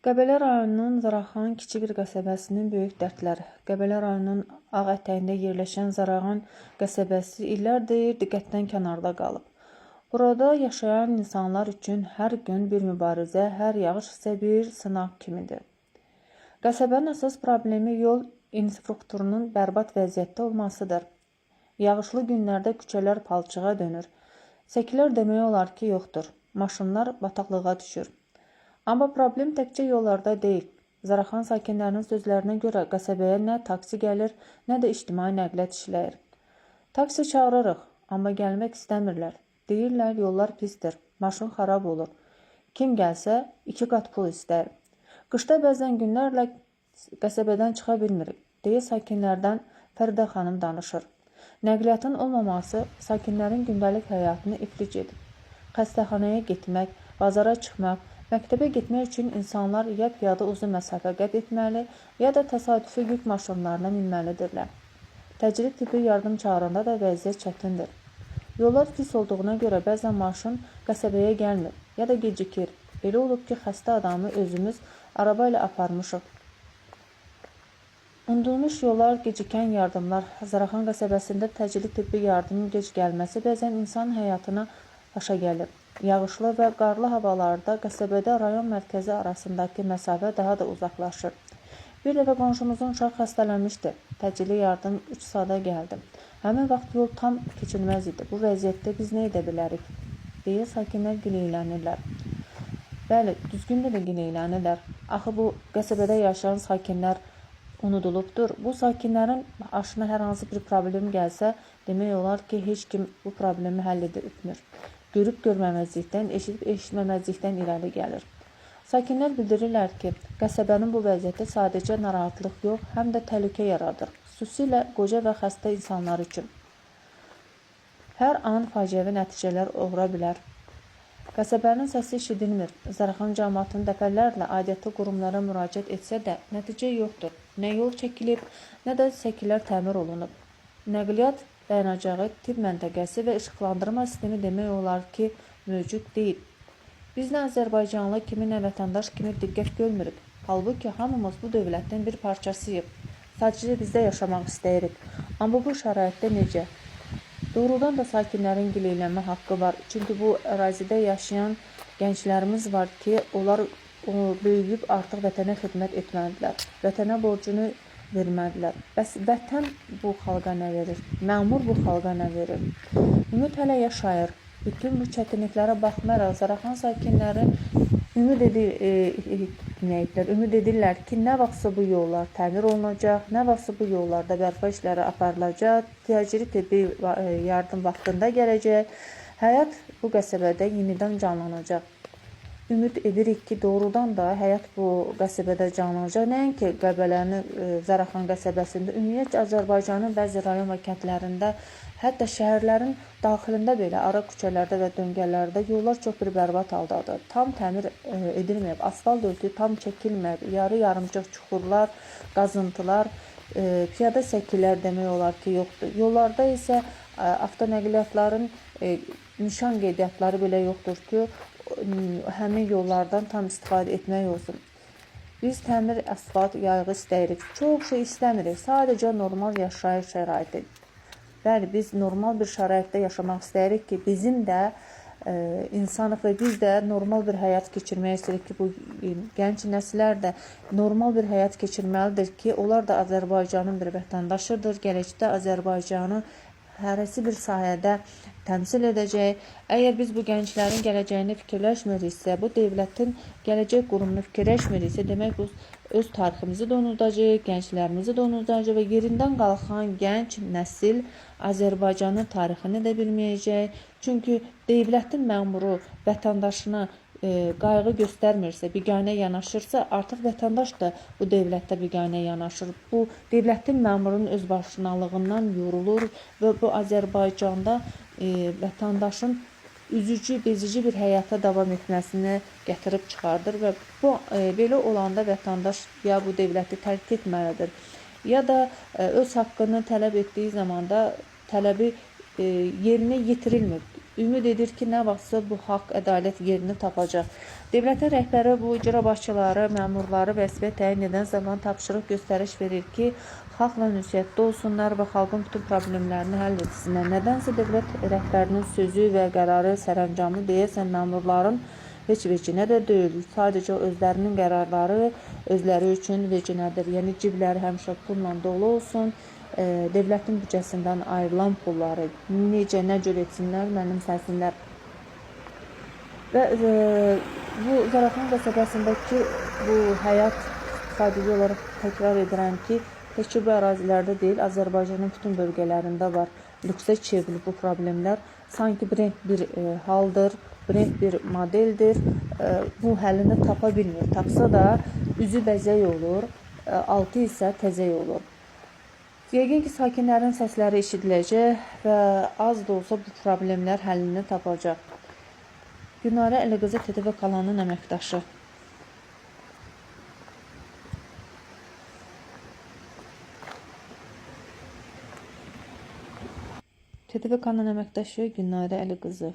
Qəbələ rayonunun Zaraxan kiçik bir qəsəbəsinin böyük dərdləri. Qəbələ rayonunun ağ ətəyində yerləşən Zaraxan qəsəbəsi illərdir diqqətdən kənarda qalıb. Burada yaşayan insanlar üçün hər gün bir mübarizə, hər yağış isə bir sınaq kimidir. Qəsəbənin əsas problemi yol infrastrukturunun bərbad vəziyyətdə olmasıdır. Yağışlı günlərdə küçələr palçığa dönür. Səkilər demək olar ki, yoxdur. Maşınlar bataqlığa düşür. Amma problem təkcə yollarda deyil. Zaraxan sakinlərinin sözlərinə görə qəsəbəyə nə taksi gəlir, nə də ictimai nəqliyyat işləyir. Taksi çağırırıq, amma gəlmək istəmirlər. Deyirlər, yollar pisdir, maşın xarab olur. Kim gəlsə 2 qat pul istər. Qışda bəzən günlərlə qəsəbədən çıxa bilmirik, deyə sakinlərdən Fəridə xanım danışır. Nəqliyyatın olmaması sakinlərin gündəlik həyatını iflic edir. Xəstəxanaya getmək, bazara çıxmaq, məktəbə getmək üçün insanlar ya piyada uzun məsafə qət etməli, ya da təsadüfi yük maşınlarına minməlidirlər. Təcili tibbi yardım çağıranda da vəziyyət çətindir. Yollar pis olduğuna görə bəzən maşın qəsəbəyə gəlmir, ya da gecikir. Elə olub ki, xəstə adamı özümüz araba ilə aparmışıq. Unudulmuş yollar, gecikən yardımlar. Zaraxan qəsəbəsində təcili tibbi yardımın gec gəlməsi bəzən insan həyatına başa gəlir. Yağışlı və qarlı havalarda qəsəbədə rayon mərkəzi arasındakı məsafə daha da uzaqlaşır. Bir dəfə qonşumuzun uşaq xəstələnmişdi. Təcili yardım 3 saata gəldi. Həmin vaxt yol tam keçilməz idi. Bu vəziyyətdə biz nə edə bilərik? Deyə sakinlər gileylənirlər. Bəli, düzgün də gileylənirlər. Axı bu qəsəbədə yaşayan sakinlər unudulubdur. Bu sakinlərin başına hər hansı bir problem gəlsə, demək olar ki, heç kim bu problemi həll edə etmir. Görüb görməməzlikdən, eşidib eşitməməzlikdən irəli gəlir. Sakinlər bildirirlər ki, qəsəbənin bu vəziyyəti sadəcə narahatlıq yox, həm də təhlükə yaradır, xüsusilə qoca və xəstə insanlar üçün. Hər an faciəvi nəticələr oğra bilər. Qəsəbənin səsi eşidilmir. Zaraxan cəmiyyətinin dəfələrlə aidiyyatı qurumlara müraciət etsə də nəticə yoxdur. Nə yol çəkilib, nə də səkilər təmir olunub. Nəqliyyat dayanacağı, tibb məntəqəsi və işıqlandırma sistemi demək olar ki, mövcud deyil. Biz nə Azərbaycanlı kimi, nə vətəndaş kimi diqqət görmürük. Halbuki hamımız bu dövlətin bir parçasıyıq. Sadəcə bizdə yaşamaq istəyirik. Amma bu şəraitdə necə? Doğrudan da sakinlərin gileylənmə haqqı var. Çünki bu ərazidə yaşayan gənclərimiz var ki, onlar böyüyüb artıq vətənə xidmət etməlidirlər. Vətənə borcunu verməlidirlər. Bəs vətən bu xalqa nə verir? Məmur bu xalqa nə verir? Ümid hələ yaşayır. Bütün bu çətinliklərə baxmayaraq Zaraxan sakinləri ümid edirlər ki, nə vaxtsa bu yollar təmir olunacaq, nə vaxtsa bu yollarda bərpa işləri aparılacaq, təcili tibbi yardım vaxtında gələcək, həyat bu qəsəbədə yenidən canlanacaq. Ümid edirik ki, doğrudan da həyat bu qəsəbədə canlanacaq. Nəinki Qəbələnin Zaraxan qəsəbəsində, ümumiyyətlə Azərbaycanın bəzi rayon və kəndlərində, hətta şəhərlərin daxilində belə ara küçələrdə və döngələrdə yollar çox bir bərbad haldadır. Tam təmir edilməyib, asfalt örtüyü tam çəkilməyib, yarı-yarımçıq çuxurlar, qazıntılar, piyada səkilər demək olar ki, yoxdur. Yollarda isə avtonəqliyyatların nişan qeydiyyatları belə yoxdur ki, həmin yollardan tam istifadə etmək olsun. Biz təmir, asfalt, yayğı istəyirik. Çox şey istəmirik. Sadəcə normal yaşayış şəraiti. Bəli, biz normal bir şəraitdə yaşamaq istəyirik ki, bizim də insanıq və biz də normal bir həyat keçirmək istəyirik ki, bu gənc nəsillər də normal bir həyat keçirməlidir ki, onlar da Azərbaycanın bir vətəndaşıdır. Gələcəkdə Azərbaycanı hərəsi bir sahədə təmsil edəcək. Əgər biz bu gənclərin gələcəyini fikirləşmiriksə, bu dövlətin gələcək qurumunu fikirləşmiriksə, demək bu öz tariximizi də unudacaq, gənclərimizi də unudacaq və yerindən qalxan gənc nəsil Azərbaycanın tarixini də bilməyəcək. Çünki dövlətin məmuru vətəndaşına qayğı göstərmirsə, biganə yanaşırsa, artıq vətəndaş da bu dövlətdə biganə yanaşır. Bu dövlətin məmurunun özbaşınalığından yorulur və bu Azərbaycanda vətəndaşın üzücü, bezici bir həyata davam etməsini gətirib çıxardır və bu belə olanda vətəndaş ya bu dövləti tərk etməlidir, ya da öz haqqını tələb etdiyi zamanda tələbi yerinə yetirilmir. ümid edir ki, nə vaxtsa bu haqq, ədalət yerini tapacaq. Dövlətin rəhbəri bu icra başçıları, məmurları vəzifəyə təyin edən zaman tapşırıq göstəriş verir ki, xalqla ünsiyyətdə olsunlar və xalqın bütün problemlərini həll etsinlər. Nədənsə dövlət rəhbərinin sözü və qərarı sərəncamı deyəsən məmurların heç vecinə də deyil. Sadəcə özlərinin qərarları özləri üçün vecinədir. Yəni cibləri həmişə pulla dolu olsun. Dövlətin büdcəsindən ayrılan pulları necə, nə cür etsinlər, mənimsəsinlər. Və bu Zərafşan qəsəbəsindəki bu həyat, sadəcə olaraq təkrar edirəm ki, təkcə bu ərazilərdə deyil, Azərbaycanın bütün bölgələrində var. Lüksə çevrilir bu problemlər. Sanki brend bir haldır, brend bir modeldir. Bu həllini tapa bilmir. Tapsa da üzü bəzək olur, altı isə təzək olur. Yəqin ki, sakinlərin səsləri eşidiləcək və az da olsa bu problemlər həllini tapacaq. Günarə Əliqızı TTV kanalının əməkdaşı. TTV kanalının əməkdaşı Günarə Əliqızı.